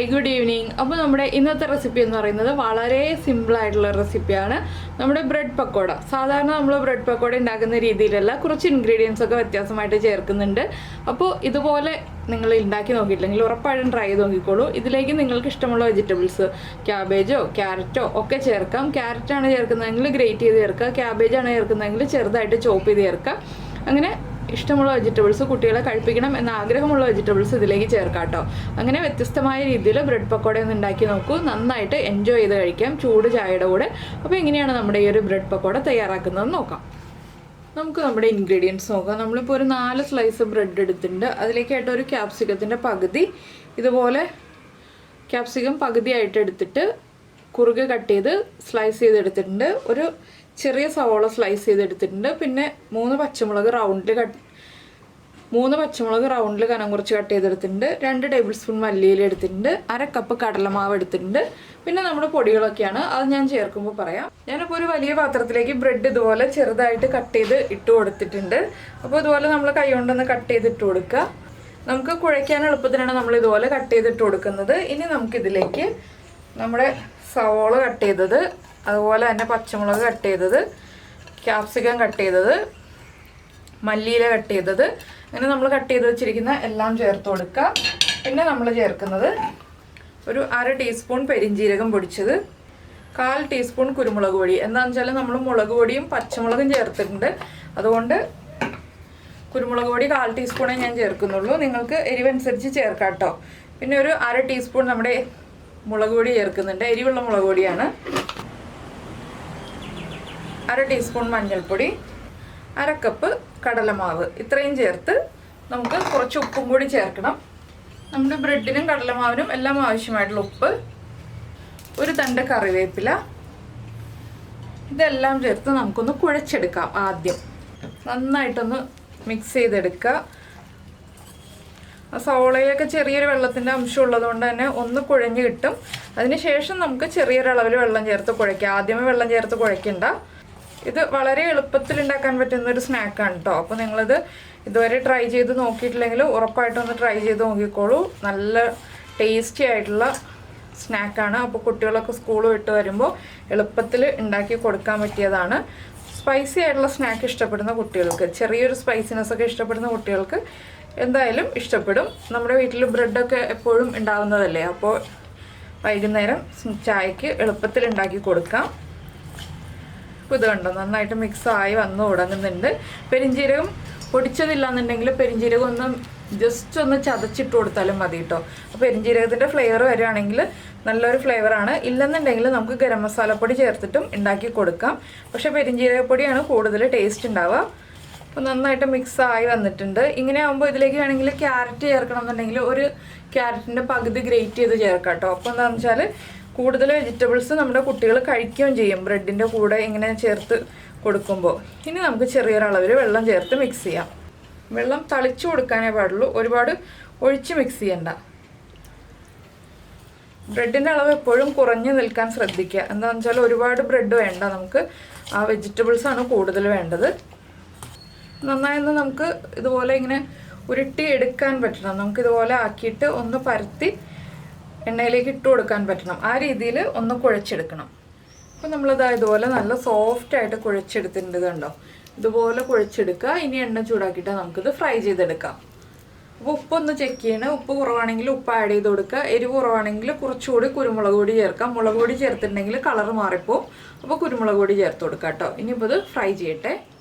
Hi, good evening. അപ്പോൾ നമ്മുടെ ഇന്നത്തെ റെസിപ്പി എന്ന് പറയുന്നത് വളരെ സിമ്പിൾ ആയിട്ടുള്ള റെസിപ്പിയാണ്. നമ്മുടെ ബ്രെഡ് പക്കോട. സാധാരണ നമ്മൾ ബ്രെഡ് പക്കോട ഉണ്ടാക്കുന്ന രീതിയിലല്ല, കുറച്ച് ഇൻഗ്രീഡിയൻസ് ഒക്കെ വ്യത്യാസമായിട്ട് ചേർക്കുന്നുണ്ട്. അപ്പോൾ ഇതുപോലെ നിങ്ങൾ ഉണ്ടാക്കി നോക്കിയിട്ടില്ലെങ്കിൽ ഉറപ്പായിട്ടും ട്രൈ ചെയ്ത് നോക്കിക്കോളൂ. ഇതിലേക്ക് നിങ്ങൾക്ക് ഇഷ്ടമുള്ള വെജിറ്റബിൾസ്, ക്യാബേജോ ക്യാരറ്റോ ഒക്കെ ചേർക്കാം. ക്യാരറ്റാണ് ചേർക്കുന്നതെങ്കിൽ ഗ്രേറ്റ് ചെയ്ത് ചേർക്കുക, ക്യാബേജാണ് ചേർക്കുന്നതെങ്കിൽ ചെറുതായിട്ട് ചോപ്പ് ചെയ്ത് ചേർക്കുക. അങ്ങനെ ഇഷ്ടമുള്ള വെജിറ്റബിൾസ്, കുട്ടികളെ കഴിപ്പിക്കണം എന്ന ആഗ്രഹമുള്ള വെജിറ്റബിൾസ് ഇതിലേക്ക് ചേർക്കാം കേട്ടോ. അങ്ങനെ വ്യത്യസ്തമായ രീതിയിൽ ബ്രെഡ് പക്കോട ഒന്ന് ഉണ്ടാക്കി നോക്കൂ. നന്നായിട്ട് എൻജോയ് ചെയ്ത് കഴിക്കാം ചൂട് ചായയുടെ കൂടെ. അപ്പോൾ എങ്ങനെയാണ് നമ്മുടെ ഈ ഒരു ബ്രെഡ് പക്കോട തയ്യാറാക്കുന്നതെന്ന് നോക്കാം. നമുക്ക് നമ്മുടെ ഇൻഗ്രീഡിയൻസ് നോക്കാം. നമ്മളിപ്പോൾ ഒരു 4 സ്ലൈസ് ബ്രെഡ് എടുത്തിട്ടുണ്ട്. അതിലേക്കായിട്ട് ഒരു ക്യാപ്സിക്കത്തിൻ്റെ പകുതി ഇതുപോലെ ക്യാപ്സിക്കം പകുതിയായിട്ട് എടുത്തിട്ട് കുറുകെ കട്ട് ചെയ്ത് സ്ലൈസ് ചെയ്തെടുത്തിട്ടുണ്ട്. ഒരു ചെറിയ സവോള സ്ലൈസ് ചെയ്തെടുത്തിട്ടുണ്ട്. പിന്നെ 3 പച്ചമുളക് റൗണ്ടിൽ കനം കുറച്ച് കട്ട് ചെയ്തെടുത്തിട്ടുണ്ട്. 2 ടേബിൾ സ്പൂൺ മല്ലിയില എടുത്തിട്ടുണ്ട്. 1/2 കപ്പ് കടലമാവ് എടുത്തിട്ടുണ്ട്. പിന്നെ നമ്മുടെ പൊടികളൊക്കെയാണ്, അത് ഞാൻ ചേർക്കുമ്പോൾ പറയാം. ഞാനിപ്പോൾ ഒരു വലിയ പാത്രത്തിലേക്ക് ബ്രെഡ് ഇതുപോലെ ചെറുതായിട്ട് കട്ട് ചെയ്ത് ഇട്ട് കൊടുത്തിട്ടുണ്ട്. അപ്പോൾ ഇതുപോലെ നമ്മൾ കൈ കൊണ്ടൊന്ന് കട്ട് ചെയ്തിട്ട് കൊടുക്കുക. നമുക്ക് കുഴയ്ക്കാൻ എളുപ്പത്തിനാണ് നമ്മൾ ഇതുപോലെ കട്ട് ചെയ്തിട്ട് കൊടുക്കുന്നത്. ഇനി നമുക്കിതിലേക്ക് നമ്മുടെ സവോള കട്ട് ചെയ്തത്, അതുപോലെ തന്നെ പച്ചമുളക് കട്ട് ചെയ്തത്, ക്യാപ്സിക്കം കട്ട് ചെയ്തത്, മല്ലിയില കട്ട് ചെയ്തത്, അങ്ങനെ നമ്മൾ കട്ട് ചെയ്ത് വെച്ചിരിക്കുന്ന എല്ലാം ചേർത്ത് കൊടുക്കുക. പിന്നെ നമ്മൾ ചേർക്കുന്നത് ഒരു 1/2 ടീസ്പൂൺ പെരിഞ്ജീരകം പൊടിച്ചത്, 1/4 ടീസ്പൂൺ കുരുമുളക് പൊടി. എന്താണെന്ന് വെച്ചാൽ നമ്മൾ മുളക് പൊടിയും പച്ചമുളകും ചേർത്തിട്ടുണ്ട്, അതുകൊണ്ട് കുരുമുളക് പൊടി 1/4 ടീസ്പൂണേ ഞാൻ ചേർക്കുന്നുള്ളൂ. നിങ്ങൾക്ക് എരിവനുസരിച്ച് ചേർക്കാം കേട്ടോ. പിന്നെ ഒരു 1/2 ടീസ്പൂൺ നമ്മുടെ മുളക് പൊടി ചേർക്കുന്നുണ്ട്, എരിവുള്ള മുളക് പൊടിയാണ്. 1/2 ടീസ്പൂൺ മഞ്ഞൾപ്പൊടി, 1/2 കപ്പ് കടലമാവ്. ഇത്രയും ചേർത്ത് നമുക്ക് കുറച്ച് ഉപ്പും കൂടി ചേർക്കണം. നമ്മുടെ ബ്രെഡിനും കടലമാവിനും എല്ലാം ആവശ്യമായിട്ടുള്ള ഉപ്പ്, ഒരു തണ്ട് കറിവേപ്പില, ഇതെല്ലാം ചേർത്ത് നമുക്കൊന്ന് കുഴച്ചെടുക്കാം. ആദ്യം നന്നായിട്ടൊന്ന് മിക്സ് ചെയ്തെടുക്കുക. സവോളയൊക്കെ ചെറിയൊരു വെള്ളത്തിൻ്റെ അംശം ഉള്ളതുകൊണ്ട് തന്നെ ഒന്ന് കുഴഞ്ഞ് കിട്ടും. അതിനുശേഷം നമുക്ക് ചെറിയൊരളവിൽ വെള്ളം ചേർത്ത് കുഴയ്ക്കാം. ആദ്യമേ വെള്ളം ചേർത്ത് കുഴയ്ക്കണ്ട. ഇത് വളരെ എളുപ്പത്തിൽ ഉണ്ടാക്കാൻ പറ്റുന്ന ഒരു സ്നാക്കാണ് കേട്ടോ. അപ്പോൾ നിങ്ങളിത് ഇതുവരെ ട്രൈ ചെയ്ത് നോക്കിയിട്ടില്ലെങ്കിൽ ഉറപ്പായിട്ടൊന്ന് ട്രൈ ചെയ്ത് നോക്കിക്കോളൂ. നല്ല ടേസ്റ്റി ആയിട്ടുള്ള സ്നാക്കാണ്. അപ്പോൾ കുട്ടികളൊക്കെ സ്കൂൾ വിട്ട് വരുമ്പോൾ എളുപ്പത്തിൽ ഉണ്ടാക്കി കൊടുക്കാൻ പറ്റിയതാണ്. സ്പൈസി ആയിട്ടുള്ള സ്നാക്ക് ഇഷ്ടപ്പെടുന്ന കുട്ടികൾക്ക്, ചെറിയൊരു സ്പൈസിനെസ് ഒക്കെ ഇഷ്ടപ്പെടുന്ന കുട്ടികൾക്ക് എന്തായാലും ഇഷ്ടപ്പെടും. നമ്മുടെ വീട്ടിൽ ബ്രെഡൊക്കെ എപ്പോഴും ഉണ്ടാകുന്നതല്ലേ, അപ്പോൾ വൈകുന്നേരം ചായക്ക് എളുപ്പത്തിൽ ഉണ്ടാക്കി കൊടുക്കാം. അപ്പോൾ ഇത് കണ്ടോ, നന്നായിട്ട് മിക്സായി വന്ന് തുടങ്ങുന്നുണ്ട്. പെരിഞ്ജീരകം പൊടിച്ചതില്ലാന്നുണ്ടെങ്കിൽ പെരിഞ്ജീരകം ഒന്ന് ജസ്റ്റ് ഒന്ന് ചതച്ചിട്ട് കൊടുത്താലും മതി കേട്ടോ. അപ്പോൾ പെരിഞ്ജീരകത്തിൻ്റെ ഫ്ലേവർ വരികയാണെങ്കിൽ നല്ലൊരു ഫ്ലേവറാണ്. ഇല്ലെന്നുണ്ടെങ്കിൽ നമുക്ക് ഗരം മസാലപ്പൊടി ചേർത്തിട്ടും ഉണ്ടാക്കി കൊടുക്കാം. പക്ഷേ പെരിഞ്ജീരകപ്പൊടിയാണ് കൂടുതൽ ടേസ്റ്റ് ഉണ്ടാവുക. അപ്പോൾ നന്നായിട്ട് മിക്സായി വന്നിട്ടുണ്ട്. ഇങ്ങനെ ആകുമ്പോൾ ഇതിലേക്ക് വേണമെങ്കിൽ ക്യാരറ്റ് ചേർക്കണം എന്നുണ്ടെങ്കിൽ ഒരു ക്യാരറ്റിൻ്റെ പകുതി ഗ്രേറ്റ് ചെയ്ത് ചേർക്കാം കേട്ടോ. അപ്പോൾ എന്താണെന്ന് വെച്ചാൽ കൂടുതൽ വെജിറ്റബിൾസ് നമ്മുടെ കുട്ടികൾ കഴിക്കുകയും ചെയ്യും ബ്രെഡിൻ്റെ കൂടെ ഇങ്ങനെ ചേർത്ത് കൊടുക്കുമ്പോൾ. ഇനി നമുക്ക് ചെറിയൊരളവിൽ വെള്ളം ചേർത്ത് മിക്സ് ചെയ്യാം. വെള്ളം തളിച്ചു കൊടുക്കാനേ പാടുള്ളൂ, ഒരുപാട് ഒഴിച്ച് മിക്സ് ചെയ്യണ്ട. ബ്രെഡിൻ്റെ അളവ് എപ്പോഴും കുറഞ്ഞു നിൽക്കാൻ ശ്രദ്ധിക്കുക. എന്താണെന്ന് വെച്ചാൽ ഒരുപാട് ബ്രെഡ് വേണ്ട, നമുക്ക് ആ വെജിറ്റബിൾസാണ് കൂടുതൽ വേണ്ടത്. നന്നായൊന്ന് നമുക്ക് ഇതുപോലെ ഇങ്ങനെ ഉരുട്ടി എടുക്കാൻ പറ്റണം. നമുക്കിതുപോലെ ആക്കിയിട്ട് ഒന്ന് പരത്തി എണ്ണയിലേക്ക് ഇട്ട് കൊടുക്കാൻ പറ്റണം. ആ രീതിയിൽ ഒന്ന് കുഴച്ചെടുക്കണം. അപ്പോൾ നമ്മളിതാ ഇതുപോലെ നല്ല സോഫ്റ്റായിട്ട് കുഴച്ചെടുത്തിട്ടുണ്ട്. കണ്ടോ, ഇതുപോലെ കുഴച്ചെടുക്കുക. ഇനി എണ്ണ ചൂടാക്കിയിട്ട് നമുക്കിത് ഫ്രൈ ചെയ്തെടുക്കാം. അപ്പോൾ ഉപ്പൊന്ന് ചെക്ക് ചെയ്യണം. ഉപ്പ് കുറവാണെങ്കിൽ ഉപ്പ് ആഡ് ചെയ്ത് കൊടുക്കുക. എരിവ് കുറവാണെങ്കിൽ കുറച്ചുകൂടി കുരുമുളക് പൊടി ചേർക്കാം. മുളക് പൊടി ചേർത്തിട്ടുണ്ടെങ്കിൽ കളർ മാറിപ്പോവും. അപ്പോൾ കുരുമുളക് പൊടി ചേർത്ത് കൊടുക്കാം കേട്ടോ. ഇനിയിപ്പോൾ ഇത് ഫ്രൈ ചെയ്യട്ടെ.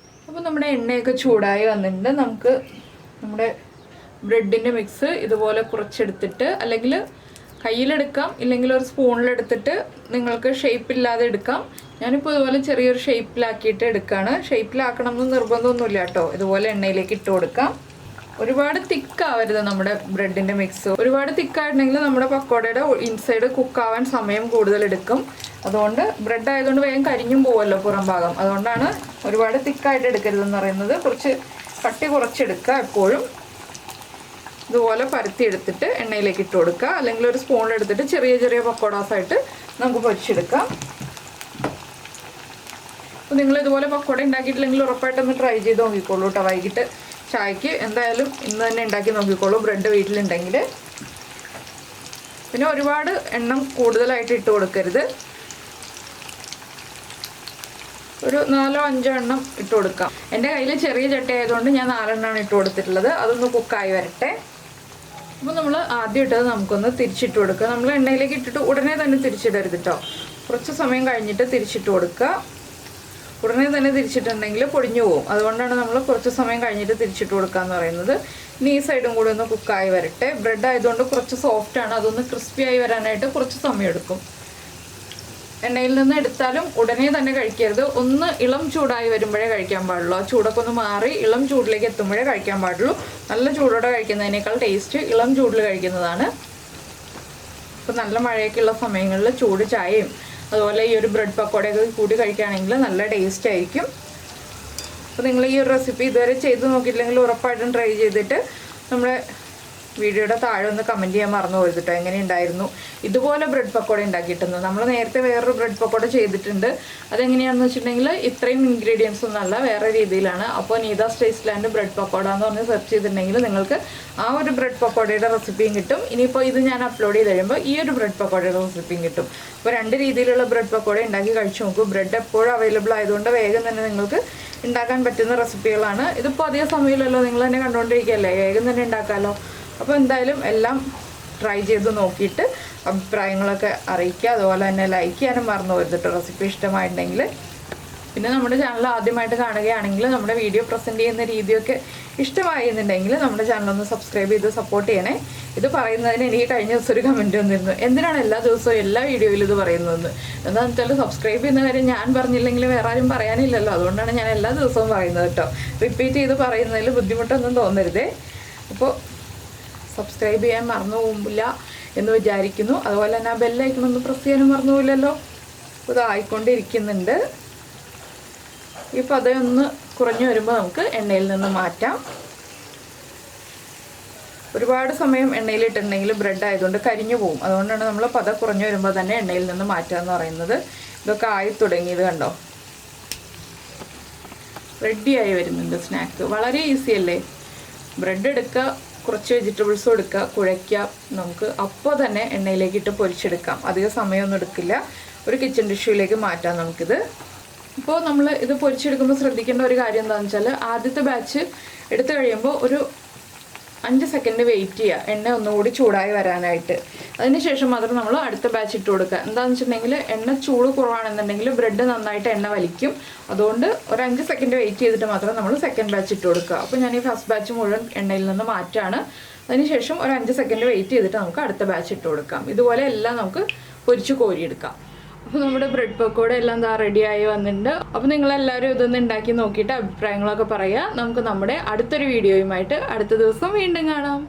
അപ്പോൾ നമ്മുടെ എണ്ണയൊക്കെ ചൂടായി വന്നിട്ടുണ്ട്. നമുക്ക് നമ്മുടെ ബ്രെഡിൻ്റെ മിക്സ് ഇതുപോലെ കുറച്ചെടുത്തിട്ട്, അല്ലെങ്കിൽ കയ്യിലെടുക്കാം, ഇല്ലെങ്കിൽ ഒരു സ്പൂണിലെടുത്തിട്ട് നിങ്ങൾക്ക് ഷേപ്പില്ലാതെ എടുക്കാം. ഞാനിപ്പോൾ ഇതുപോലെ ചെറിയൊരു ഷേപ്പിലാക്കിയിട്ട് എടുക്കുകയാണ്. ഷേപ്പിലാക്കണം എന്ന് നിർബന്ധമൊന്നുമില്ല കേട്ടോ. ഇതുപോലെ എണ്ണയിലേക്ക് ഇട്ട് കൊടുക്കാം. ഒരുപാട് തിക്കാവരുത് നമ്മുടെ ബ്രെഡിൻ്റെ മിക്സ്. ഒരുപാട് തിക്കായിട്ടുണ്ടെങ്കിൽ നമ്മുടെ പക്കോടയുടെ ഇൻസൈഡ് കുക്കാവാൻ സമയം കൂടുതലെടുക്കും. അതുകൊണ്ട് ബ്രെഡ് ആയതുകൊണ്ട് വേഗം കരിഞ്ഞും പോവുമല്ലോ പുറം ഭാഗം. അതുകൊണ്ടാണ് ഒരുപാട് തിക്കായിട്ട് എടുക്കരുതെന്ന് പറയുന്നത്. കുറച്ച് കട്ടി കുറച്ചെടുക്കുക. എപ്പോഴും ഇതുപോലെ പരത്തി എടുത്തിട്ട് എണ്ണയിലേക്ക് ഇട്ട് കൊടുക്കുക. അല്ലെങ്കിൽ ഒരു സ്പൂണിലെടുത്തിട്ട് ചെറിയ ചെറിയ പക്കോടാസായിട്ട് നമുക്ക് പൊരിച്ചെടുക്കാം. അപ്പോൾ നിങ്ങൾ ഇതുപോലെ പക്കോട ഉണ്ടാക്കിയിട്ടില്ലെങ്കിൽ ഉറപ്പായിട്ടൊന്ന് ട്രൈ ചെയ്ത് നോക്കിക്കോളൂ കേട്ടോ. വൈകിട്ട് ചായക്ക് എന്തായാലും ഇന്ന് തന്നെ ഉണ്ടാക്കി നോക്കിക്കോളൂ ബ്രെഡ് വീട്ടിലുണ്ടെങ്കിൽ. പിന്നെ ഒരുപാട് എണ്ണം കൂടുതലായിട്ട് ഇട്ട് കൊടുക്കരുത്. ഒരു 4-5 എണ്ണം ഇട്ട് കൊടുക്കാം. എൻ്റെ കയ്യിൽ ചെറിയ ചട്ടി ആയതുകൊണ്ട് ഞാൻ 4 എണ്ണമാണ് ഇട്ട് കൊടുത്തിട്ടുള്ളത്. അതൊന്ന് കുക്കായി വരട്ടെ. അപ്പോൾ നമ്മൾ ആദ്യം ഇട്ടത് നമുക്കൊന്ന് തിരിച്ചിട്ട് കൊടുക്കുക. നമ്മൾ എണ്ണയിലേക്ക് ഇട്ടിട്ട് ഉടനെ തന്നെ തിരിച്ചിടരുത് കേട്ടോ. കുറച്ച് സമയം കഴിഞ്ഞിട്ട് തിരിച്ചിട്ട് കൊടുക്കുക. ഉടനെ തന്നെ തിരിച്ചിട്ടുണ്ടെങ്കിൽ പൊടിഞ്ഞു പോകും. അതുകൊണ്ടാണ് നമ്മൾ കുറച്ച് സമയം കഴിഞ്ഞിട്ട് തിരിച്ചിട്ട് കൊടുക്കുക എന്ന് പറയുന്നത്. ഇനി ഈ സൈഡും കൂടി ഒന്ന് കുക്കായി വരട്ടെ. ബ്രെഡ് ആയതുകൊണ്ട് കുറച്ച് സോഫ്റ്റാണ്. അതൊന്ന് ക്രിസ്പി ആയി വരാനായിട്ട് കുറച്ച് സമയം എടുക്കും. എണ്ണയിൽ നിന്ന് എടുത്താലും ഉടനെ തന്നെ കഴിക്കരുത്. ഒന്ന് ഇളം ചൂടായി വരുമ്പോഴേ കഴിക്കാൻ പാടുള്ളൂ. ആ ചൂടൊക്കെ ഒന്ന് മാറി ഇളം ചൂടിലേക്ക് എത്തുമ്പോഴേ കഴിക്കാൻ പാടുള്ളൂ. നല്ല ചൂടോടെ കഴിക്കുന്നതിനേക്കാൾ ടേസ്റ്റ് ഇളം ചൂടിൽ കഴിക്കുന്നതാണ്. ഇപ്പം നല്ല മഴയൊക്കെയുള്ള സമയങ്ങളിൽ ചൂട് ചായയും അതുപോലെ ഈ ഒരു ബ്രെഡ് പക്കോടയൊക്കെ കൂടി കഴിക്കുകയാണെങ്കിൽ നല്ല ടേസ്റ്റ് ആയിരിക്കും. അപ്പോൾ നിങ്ങൾ ഈ ഒരു റെസിപ്പി ഇതുവരെ ചെയ്ത് നോക്കിയില്ലെങ്കിൽ ഉറപ്പായിട്ടും ട്രൈ ചെയ്തിട്ട് നമ്മുടെ വീഡിയോയുടെ താഴെ ഒന്ന് കമൻറ്റ് ചെയ്യാൻ മറന്നു പോയത് കേട്ടോ. എങ്ങനെയുണ്ടായിരുന്നു ഇതുപോലെ ബ്രെഡ് പക്കോട ഉണ്ടാക്കിയിട്ടുണ്ട്. നമ്മൾ നേരത്തെ വേറൊരു ബ്രെഡ് പക്കോട ചെയ്തിട്ടുണ്ട്. അതെങ്ങനെയാണെന്ന് വെച്ചിട്ടുണ്ടെങ്കിൽ ഇത്രയും ഇൻഗ്രീഡിയൻസ് ഒന്നല്ല, വേറെ രീതിയിലാണ്. അപ്പോൾ നീതാസ് ടേസ്റ്റ്ലാൻഡ് ബ്രെഡ് പക്കോട എന്ന് പറഞ്ഞ് സെർച്ച് ചെയ്തിട്ടുണ്ടെങ്കിൽ നിങ്ങൾക്ക് ആ ഒരു ബ്രെഡ് പക്കോടയുടെ റെസിപ്പിയും കിട്ടും. ഇനിയിപ്പോൾ ഇത് ഞാൻ അപ്ലോഡ് ചെയ്ത് കഴിയുമ്പോൾ ഈ ഒരു ബ്രെഡ് പക്കോടയുടെ റെസിപ്പിയും കിട്ടും. അപ്പോൾ 2 രീതിയിലുള്ള ബ്രെഡ് പക്കോട ഉണ്ടാക്കി കഴിച്ചു നോക്കൂ. ബ്രെഡ് എപ്പോഴും അവൈലബിൾ ആയതുകൊണ്ട് വേഗം തന്നെ നിങ്ങൾക്ക് ഉണ്ടാക്കാൻ പറ്റുന്ന റെസിപ്പികളാണ്. ഇതിപ്പോൾ അധികം സമയമില്ലല്ലോ, നിങ്ങൾ തന്നെ കണ്ടുകൊണ്ടിരിക്കുകയല്ലേ, വേഗം തന്നെ ഉണ്ടാക്കാമല്ലോ. അപ്പോൾ എന്തായാലും എല്ലാം ട്രൈ ചെയ്ത് നോക്കിയിട്ട് അഭിപ്രായങ്ങളൊക്കെ അറിയിക്കുക. അതുപോലെ തന്നെ ലൈക്ക് ചെയ്യാനും മറന്നു പോരുത് റെസിപ്പി ഇഷ്ടമായിട്ടുണ്ടെങ്കിൽ. പിന്നെ നമ്മുടെ ചാനൽ ആദ്യമായിട്ട് കാണുകയാണെങ്കിൽ നമ്മുടെ വീഡിയോ പ്രസൻറ്റ് ചെയ്യുന്ന രീതിയൊക്കെ ഇഷ്ടമായിരുന്നുണ്ടെങ്കിൽ നമ്മുടെ ചാനലൊന്ന് സബ്സ്ക്രൈബ് ചെയ്ത് സപ്പോർട്ട് ചെയ്യണേ. ഇത് പറയുന്നതിന് എനിക്ക് കഴിഞ്ഞ ദിവസം ഒരു കമൻറ്റ് വന്നിരുന്നു, എന്തിനാണ് എല്ലാ ദിവസവും എല്ലാ വീഡിയോയിലും ഇത് പറയുന്നതെന്ന്. എന്താണെന്ന് വെച്ചാൽ സബ്സ്ക്രൈബ് ചെയ്യുന്ന കാര്യം ഞാൻ പറഞ്ഞില്ലെങ്കിൽ വേറെ ആരും പറയാനില്ലല്ലോ, അതുകൊണ്ടാണ് ഞാൻ എല്ലാ ദിവസവും പറയുന്നത് കേട്ടോ. റിപ്പീറ്റ് ചെയ്ത് പറയുന്നതിൽ ബുദ്ധിമുട്ടൊന്നും തോന്നരുതേ. അപ്പോൾ സബ്സ്ക്രൈബ് ചെയ്യാൻ മറന്നു പോകില്ല എന്ന് വിചാരിക്കുന്നു. അതുപോലെ തന്നെ ആ ബെല്ലൈക്കണൊന്ന് പ്രസ് ചെയ്യാനും മറന്നു പോകില്ലല്ലോ. ഇത് ആയിക്കൊണ്ടിരിക്കുന്നുണ്ട്. ഇപ്പോൾ അതൊന്ന് കുറഞ്ഞു വരുമ്പോൾ നമുക്ക് എണ്ണയിൽ നിന്ന് മാറ്റാം. ഒരുപാട് സമയം എണ്ണയിലിട്ടുണ്ടെങ്കിൽ ബ്രെഡ് ആയതുകൊണ്ട് കരിഞ്ഞു പോകും. അതുകൊണ്ടാണ് നമ്മൾ പത കുറഞ്ഞു വരുമ്പോൾ തന്നെ എണ്ണയിൽ നിന്ന് മാറ്റുക എന്ന് പറയുന്നത്. ഇതൊക്കെ ആയി തുടങ്ങിയത് കണ്ടോ, റെഡിയായി വരുന്നുണ്ട് സ്നാക്ക്. വളരെ ഈസി അല്ലേ. ബ്രെഡ് എടുക്കുക, കുറച്ച് വെജിറ്റബിൾസും എടുക്കുക, കുഴയ്ക്കുക. നമുക്ക് അപ്പോൾ തന്നെ എണ്ണയിലേക്ക് ഇട്ട് പൊരിച്ചെടുക്കാം. അധികം സമയമൊന്നും എടുക്കില്ല. ഒരു കിച്ചൺ ടിഷ്യൂയിലേക്ക് മാറ്റാം നമുക്കിത്. ഇപ്പോൾ നമ്മൾ ഇത് പൊരിച്ചെടുക്കുമ്പോൾ ശ്രദ്ധിക്കേണ്ട ഒരു കാര്യം എന്താണെന്ന് വെച്ചാൽ ആദ്യത്തെ ബാച്ച് എടുത്തു കഴിയുമ്പോൾ ഒരു 5 സെക്കൻഡ് വെയിറ്റ് ചെയ്യുക, എണ്ണ ഒന്നുകൂടി ചൂടായി വരാനായിട്ട്. അതിനുശേഷം മാത്രം നമ്മൾ അടുത്ത ബാച്ച് ഇട്ട് കൊടുക്കുക. എന്താണെന്ന് വെച്ചിട്ടുണ്ടെങ്കിൽ എണ്ണ ചൂട് കുറവാണെന്നുണ്ടെങ്കിൽ ബ്രെഡ് നന്നായിട്ട് എണ്ണ വലിക്കും. അതുകൊണ്ട് ഒരു 5 സെക്കൻഡ് വെയിറ്റ് ചെയ്തിട്ട് മാത്രം നമ്മൾ സെക്കൻഡ് ബാച്ച് ഇട്ട് കൊടുക്കുക. അപ്പോൾ ഞാൻ ഈ ഫസ്റ്റ് ബാച്ച് മുഴുവൻ എണ്ണയിൽ നിന്ന് മാറ്റാണ്. അതിനുശേഷം ഒരു 5 സെക്കൻഡ് വെയിറ്റ് ചെയ്തിട്ട് നമുക്ക് അടുത്ത ബാച്ച് ഇട്ട് കൊടുക്കാം. ഇതുപോലെ എല്ലാം നമുക്ക് പൊരിച്ച് കോരിയെടുക്കാം. അപ്പോൾ നമ്മുടെ ബ്രെഡ് പക്കോട എല്ലാം റെഡിയായി വന്നിട്ടുണ്ട്. അപ്പോൾ നിങ്ങളെല്ലാവരും ഇതൊന്ന് ഉണ്ടാക്കി നോക്കിയിട്ട് അഭിപ്രായങ്ങളൊക്കെ പറയുക. നമുക്ക് നമ്മുടെ അടുത്തൊരു വീഡിയോയുമായിട്ട് അടുത്ത ദിവസം വീണ്ടും കാണാം.